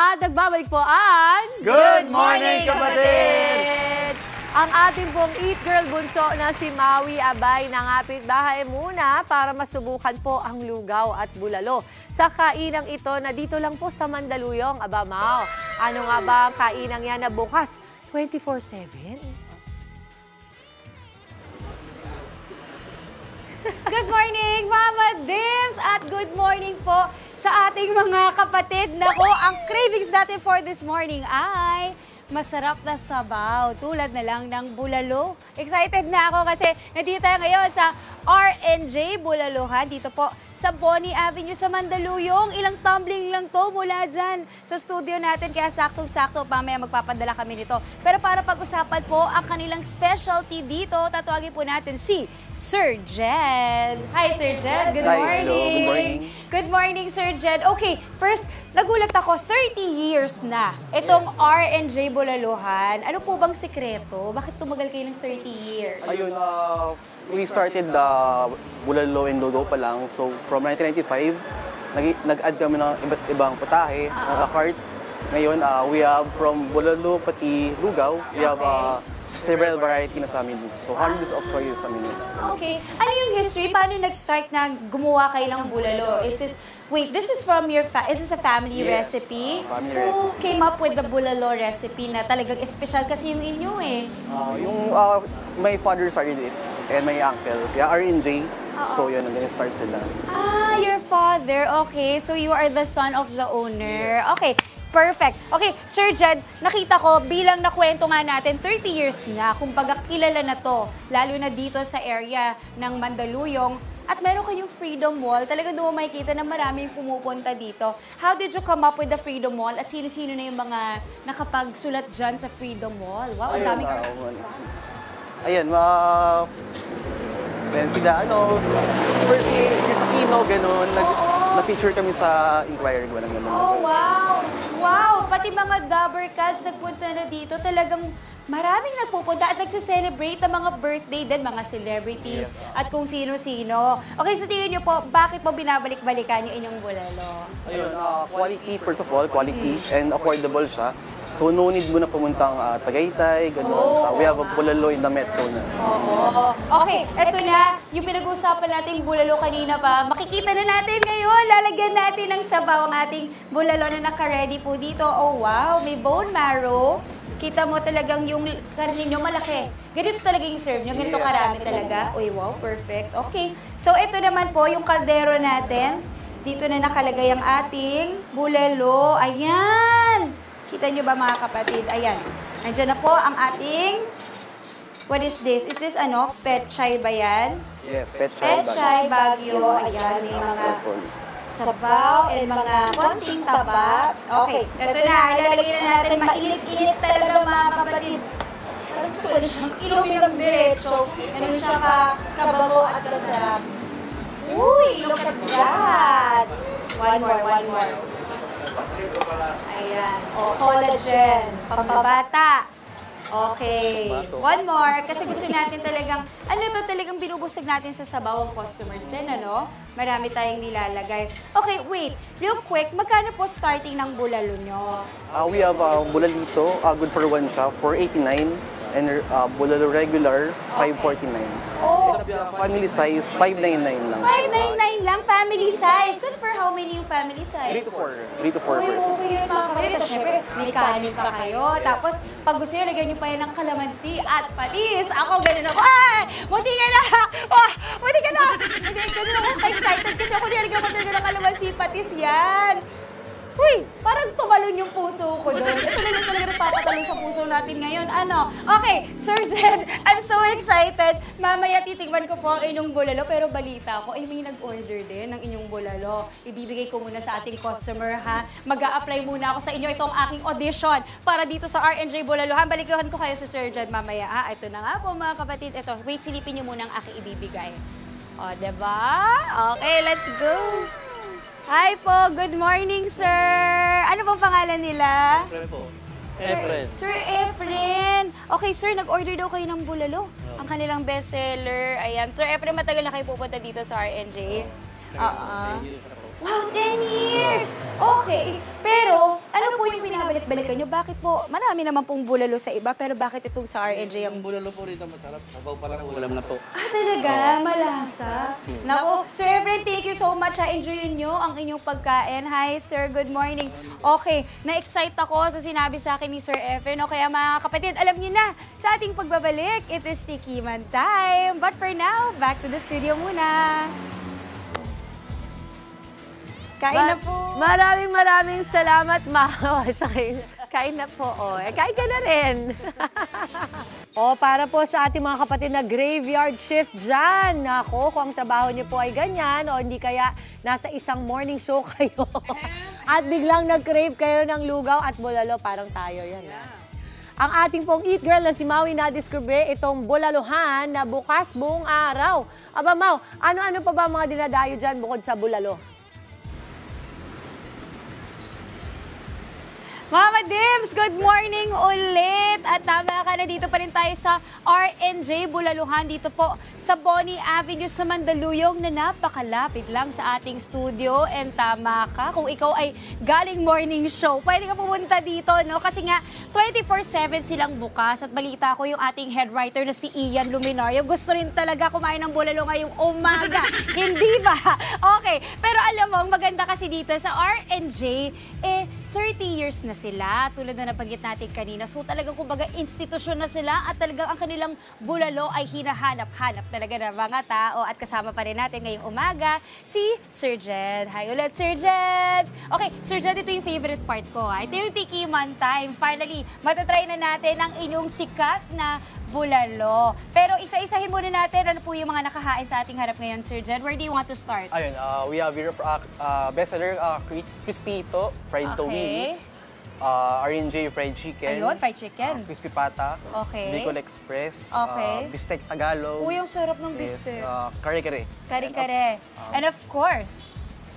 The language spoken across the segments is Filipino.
At nagbabalik po ang... Good morning, kapatid! Ang ating pong Eat Girl bunso na si Maui Abay nangapit bahay muna para masubukan po ang lugaw at bulalo. Sa kainang ito na dito lang po sa Mandaluyong, Aba Mau. Ano nga ba ang kainang yan na bukas 24/7? Good morning, Mama Dims! At good morning po sa ating mga kapatid. Nako, ang cravings natin for this morning ay masarap na sabaw, tulad na lang ng bulalo. Excited na ako kasi nandito tayo ngayon sa R&J Bulalohan, dito po sa Bonnie Avenue sa Mandaluyong. Ilang tumbling lang to mula dyan sa studio natin, kaya saktong-sakto, mamaya magpapadala kami nito. Pero para pag-usapan po ang kanilang specialty dito, tatawagin po natin si Sir Jed. Hi, Sir Jed. Good morning. Hello. Good morning. Good morning, Sir Jed. Okay, first, nagulat ako, 30 years na itong R&J Bulalohan. Ano po bang sikreto? Bakit tumagal kayo ng 30 years? Ayun, we started bulalo and lugaw pa lang. So, from 1995, nag-add kami ng iba't ibang putahe, cart. Ngayon, we have from bulalo pati lugaw, we have several variety na sa amin. So, hundreds of choices sa menu. Okay. Ano yung history? Paano nag-start na gumawa kayo ng bulalo? Wait, this is from is this a family recipe? Family Who recipe. came up with the bulalo recipe na talagang special kasi yung inyo eh? My father started it and my uncle, R&J. So, yun, nag-start sila. Your father. Okay, so you are the son of the owner. Yes. Okay. Perfect. Okay, Sir Jed, nakita ko bilang nakwento nga natin, 30 years na, kumbaga kilala na to, lalo na dito sa area ng Mandaluyong. At meron kayong Freedom Wall, talagang doon makikita na maraming pumupunta dito. How did you come up with the Freedom Wall? At sino-sino na yung mga nakapagsulat dyan sa Freedom Wall? Wow, ang daming artista. Ayan, then sila, first sa Kino, gano'n, na-feature kami sa Inquirer, walang gano'n. Oh, wow! Wow! Pati mga Dabber Cats nagpunta na dito. Talagang maraming nagpupunta at nagse-celebrate ng mga birthday din, mga celebrities at kung sino-sino. Okay, sa tingin niyo po, bakit po binabalik-balikan yung inyong bulalo? Ayun, quality, first of all, quality and affordable siya. So, no need mo na pumuntang Tagaytay, gano'n. We have a bulalo in the metro na. Oo. Okay, eto na. Yung pinag-uusapan nating bulalo kanina pa, makikita na natin ngayon. Lalagyan natin ng sabaw ang ating bulalo na naka-ready po dito. Oh, wow. May bone marrow. Kita mo talagang yung karne nyo malaki. Ganito talaga yung serve nyo. Ganito karami talaga. Uy, wow. Perfect. Okay. So, ito naman po yung kaldero natin. Dito na nakalagay ang ating bulalo. Ayan! Kita nyo ba mga kapatid? Ayan. Nandiyan na po ang ating... What is this? Is this Pechay ba yan? Yes, Pechay Baguio. Ayan, may mga sabaw and mga konting taba. Okay, ito na. Ilalagay na natin. Mainit-init talaga mga kapatid. Parang gusto ko na siyang inumin ng diretso. Ganun siya kabago at kasarap. Uy, look at that! One more. Ayan. Collagen. Pampabata. Okay. One more. Kasi gusto natin talagang, talagang binubusog natin sa sabaw ang customers din, Marami tayong nilalagay. Okay, wait. Real quick, magkano po starting ng bulalo nyo? We have bulalito, good for one siya, 489. And bulalo regular, 549. Oh! Family size, 599 lang. 599 lang, family size. Good for how many yung family size? 3 to 4 persons. Okay, mga kapatid. Siyempre, may kanin pa kayo. Tapos, pag gusto nyo, lagyan nyo pa yan ng kalamansi at patis. Ako, ganun ako. Ay! Munti ka na! Munti ka na! Hindi, ganun ako excited kasi ako nilagyan ko talaga ng kalamansi patis yan. Uy, parang tumalon yung puso ko doon. Ito na yung talaga nagpapatalon sa puso natin ngayon. Okay, Sir Jed, I'm so excited. Mamaya titigman ko po ang inyong bulalo, pero balita ko, may nag-order din ng inyong bulalo. Ibibigay ko muna sa ating customer, ha? Mag-a-apply muna ako sa inyo itong aking audition para dito sa R&J Bulalohan. Balikahan ko kayo sa Sir Jed mamaya, ha? Ito na nga po, mga kapatid. Ito, wait, silipin niyo muna ang aking ibibigay. O, diba? Okay, let's go. Hi po, good morning, sir. Ano pong pangalan nila? Efren po. Efren. Sir Efren. Okay, sir, nag-order daw kayo ng bulalo. Ang kanilang bestseller. Ayan. Sir Efren, matagal na kayo pupunta dito sa R&J. 10 years na po. Wow, 10 years! Okay. Pero, ano po yung pinabalik-balikan nyo? Bakit po, marami naman pong bulalo sa iba, pero bakit itong sa R&J Yung bulalo po rito masarap. Sabaw pa lang ulam na po. Ah, talaga? Malasa? Naku, Sir Efren, thank you so much. Enjoyin nyo ang inyong pagkain. Hi, sir. Good morning. Okay, na-excite ako sa sinabi sa akin ni Sir Efren. O kaya mga kapatid, alam niyo na, sa ating pagbabalik, it is Tikiman time. But for now, back to the studio muna. Kain na po. Maraming salamat, Mao. Kain na po. Kain ka na rin. Para po sa ating mga kapatid na graveyard shift dyan. Nako, kung ang trabaho niyo po ay ganyan o hindi kaya nasa isang morning show kayo at biglang nag-crave kayo ng lugaw at bulalo, parang tayo yan. Ang ating pong Eat Girl na si Maui na-discover itong bulalohan na bukas buong araw. Aba, Mau, ano-ano pa ba mga dinadayo dyan bukod sa bulalo? Mama Dims, good morning ulit! At tama ka na, dito pa rin tayo sa R&J Bulaluhan dito po sa Bonnie Avenue sa Mandaluyong na napakalapit lang sa ating studio. And tama ka, kung ikaw ay galing morning show, pwede ka pumunta dito, no? Kasi nga, 24/7 silang bukas. At balita ko yung ating head writer na si Ian Luminario, gusto rin talaga kumain ng bulalo ngayong umaga. Hindi ba? Okay, pero alam mo, ang maganda kasi dito sa R&J, 30 years na sila, tulad na nabanggit natin kanina. So talagang kumbaga institusyon na sila at talagang ang kanilang bulalo ay hinahanap-hanap talaga ng mga tao. At kasama pa rin natin ngayong umaga si Sir Jed. Hi ulit, Sir Jed! Okay, Sir Jed, ito yung favorite part ko. Ito yung Tikiman time. Finally, matatry na natin ang inyong sikat na bulalo. Pero isa-isahin muna natin ano po yung mga nakahain sa ating harap ngayon, Sir Jed. Where do you want to start? Ayun, we have here bestseller crispy ito, fried wings, R&J fried chicken. Ayun, fried chicken. Crispy pata. Okay. Bicol Express. Okay. Bistek Tagalog. Uy, ang sarap ng Yes, bistek. kare-kare. Kare-kare. And of course,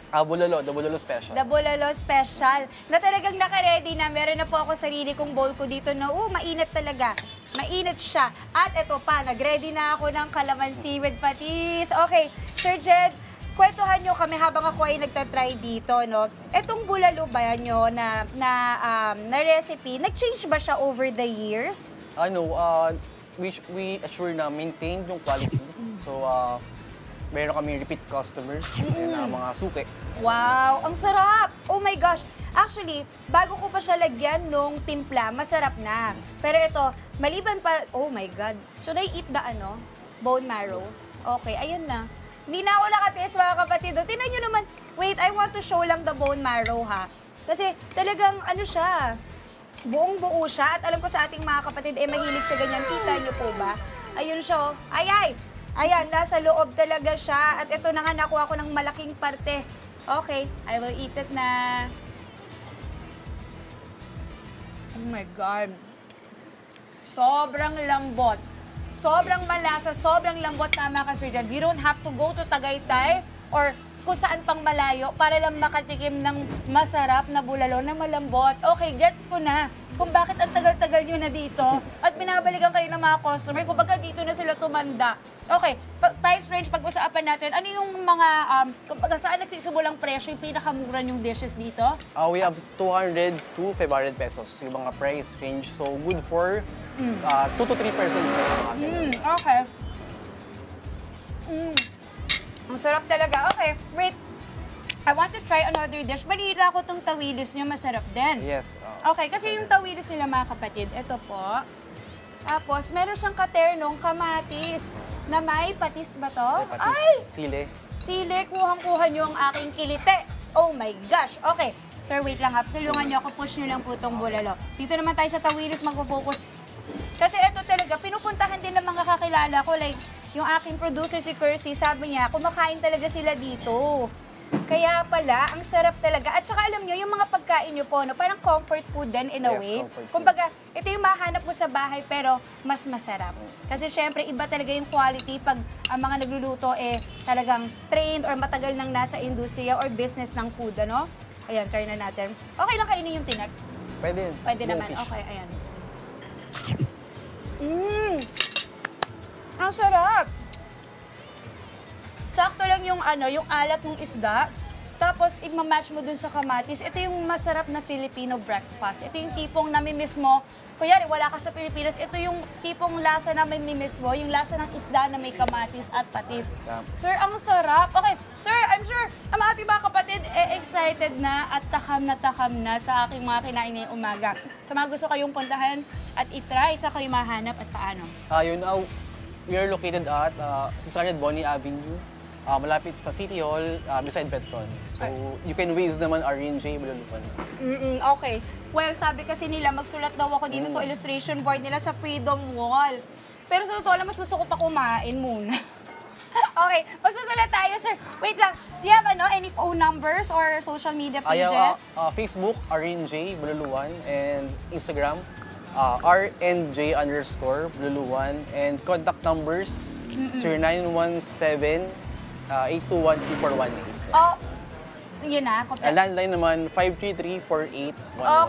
Bulalo, the Bulalo Special. the Bulalo Special. Na talagang naka-ready na. Meron na po ako sarili kong bowl ko dito na, mainit talaga. Mainit siya. At ito pa, nag-ready na ako ng calamansi with patis. Okay, Sir Jed, kwentuhan nyo kami habang ako ay nagtatry dito, no? Etong bulalo ba nyo na recipe, nag-change ba siya over the years? We assure na maintain yung quality. So, meron kami repeat customers and mga suki. Wow, ang sarap! Oh my gosh! Actually, bago ko pa siya lagyan nung timpla, masarap na. Pero ito, maliban pa, oh my God. Should I eat the bone marrow? Okay, ayun na. Hindi na ako nakataste, mga kapatid. Tingnan nyo naman, wait, I want to show lang the bone marrow, ha? Kasi talagang siya, buong-buo siya. At alam ko sa ating mga kapatid, mahilig sa ganyan. Kita nyo po ba? Ayun siya. Ayan, nasa loob talaga siya. At ito na nga, nakuha ko ng malaking parte. Okay, I will eat it na. Oh my God. Sobrang lambot. Sobrang malasa, sobrang lambot. Tama ka, Sir Jed. You don't have to go to Tagaytay or kung saan pang malayo para lang makatikim ng masarap na bulalo na malambot. Okay, gets ko na kung bakit ang tagal-tagal nyo na dito at binabalikan kayo ng mga customer. Kung baga dito na sila tumanda. Okay, price range, pag-usapan natin. Ano yung mga, saan nagsisimulang presyo, yung pinakamura yung dishes dito? We have 200 to 500 pesos yung mga price range. So, good for 2 to 3 persons. Okay. Ang sarap talaga. Okay, wait. I want to try another dish. Balita ko itong tawilis nyo, masarap din. Yes. Okay, kasi yung tawilis nila, mga kapatid, ito po. Tapos, meron siyang katernong kamatis na may patis ba to? Patis, Ay! sili. Sili, kuhang-kuha nyo ang aking kilite. Oh my gosh. Okay, sir, wait lang ha. Tulungan nyo ako, push nyo lang po itong bulalo. Dito naman tayo sa tawilis, magpo-focus. Kasi ito talaga, pinupuntahan din ng mga kakilala ko. Like, yung aking producer, si Kersey, sabi niya, kumakain talaga sila dito. Kaya pala, ang sarap talaga. At saka alam nyo, yung mga pagkain nyo po, parang comfort food din in a way. Kumbaga, ito yung mahanap mo sa bahay pero mas masarap. Kasi syempre, iba talaga yung quality pag ang mga nagluluto talagang trained or matagal nang nasa industriya or business ng food, ano? Ayan, try na natin. Okay lang kainin yung tinag? Pwede. Pwede naman. Okay, ayan. Ang sarap! sakto lang yung yung alat ng isda. Tapos, i-match mo dun sa kamatis. Ito yung masarap na Filipino breakfast. Ito yung tipong namimiss mo. Kunyari, wala ka sa Pilipinas. Ito yung tipong lasa na namimiss mo. Yung lasa ng isda na may kamatis at patis. Sir, ang sarap. Okay, sir, I'm sure ang ating mga kapatid excited na at takam na sa aking mga kinain ngayong umaga. Sa mga gusto kayong puntahan at itry, sa kayo mahanap at paano? We are located at 600 Bonnie Avenue. Malapit sa City Hall, beside Petron. So, you can Waze naman RNJ Bulaluan. Okay. Well, sabi kasi nila, magsulat daw ako dito sa illustration board nila sa Freedom Wall. Pero sa totoo lang, mas gusto ko pa kumain muna. Okay, magsusulat tayo, sir. Wait lang, do you have any phone numbers or social media pages? Facebook, RNJ Bulaluan, and Instagram, RNJ_Bulaluan, and contact numbers, 0917 821-2418. Oh, yun na. Landline naman, 533-4811.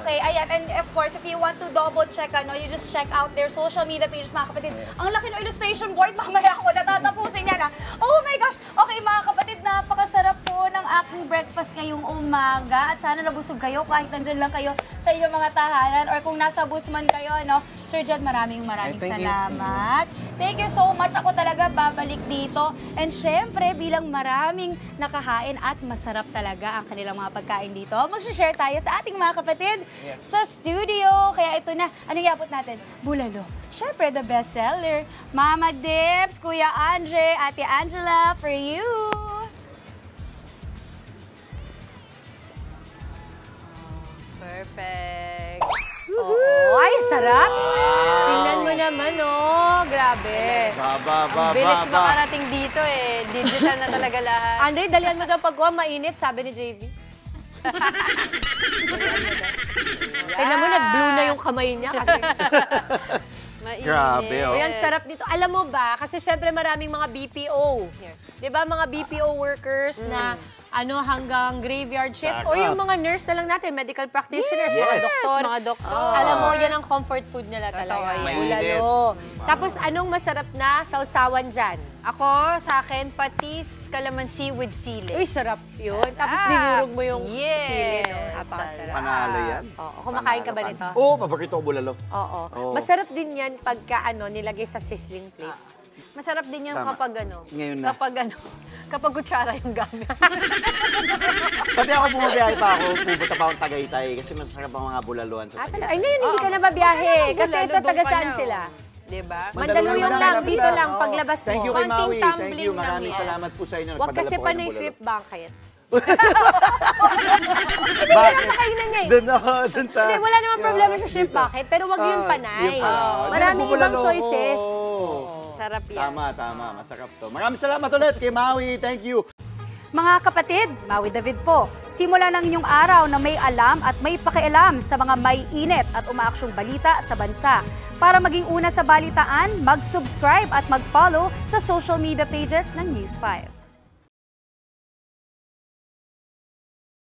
Okay, ayan. And of course, if you want to double check, you just check out their social media pages, mga kapatid. Yes. Ang laki ng illustration board, mamaya ako natatapusin yan. Oh my gosh! Okay, mga kapatid, napakasarap po ng aking breakfast ngayong umaga. At sana nabusog kayo kahit nandyan lang kayo sa inyong mga tahanan or kung nasa bus man kayo, Sir Jed, maraming salamat. Thank you so much. Ako talaga babalik dito. And syempre, bilang maraming nakahain at masarap talaga ang kanilang mga pagkain dito, mag-share tayo sa ating mga kapatid sa studio. Kaya ito na, anong iabot natin? Bulalo. Syempre, the best seller. Mama Dips, Kuya Andre, Ate Angela, for you. Perfect. Oo, ay, sarap. Tingnan mo naman, grabe. Ang bilis makarating dito eh. Digital na talaga lahat. Andre, dalian mo daw pagkuha, mainit, sabi ni JV. Tingnan mo, nag-blue na yung kamay niya kasi. Mainit. Grabe, oh. Ayan, sarap dito. Alam mo ba, kasi syempre maraming mga BPO. Here. Di ba, mga BPO workers na hanggang graveyard shift. O Sarap. yung mga nurse na lang natin, medical practitioners, mga Yes. doktor. Mga doktor. Alam mo, yan ang comfort food nila talaga. yan. Bulalo. Tapos, anong masarap na sausawan dyan? Ako, sa akin, patis, calamansi with sili. Uy, sarap yun. Tapos, dinurog mo yung Yes. sili. No? Napakasarap. Panalo yan. Oo. Kumakain ka ba nito? Oo, paborito ko bulalo. Oo. Oo. Masarap din yan pagka nilagay sa sizzling plate. Masarap din yan Tama. kapag Ngayon na. kapag kutsara yung gamit. Pati ako bumabiyahe pa ako, pupunta pa akong Tagaytay kasi masasarap ang mga bulaluan sa Tagaytay. Ay, ngayon hindi ka na babiyahe. Kasi ito, Bulalo, taga doon saan ka na, sila? Diba? Mandaluyong lang, dito lang, Oo. paglabas mo. Thank you kay Konting Maui. Thank tumbling you. lang Maraming yan. salamat po sa inyo. Huwag Nagpadala kasi po kayo ng panay bulalo. shrimp banquet. Bakit? Kainan niya eh. Dun sa... Hindi, wala namang problema sa shrimp bucket, pero wag yun panay. Maraming ibang choices. Sarap yan. Tama. Masarap to. Maraming salamat ulit kay Maui. Thank you. Mga kapatid, Maui David po. Simula ng inyong araw na may alam at may pakialam sa mga may init at umaaksyong balita sa bansa. Para maging una sa balitaan, mag-subscribe at mag-follow sa social media pages ng News 5.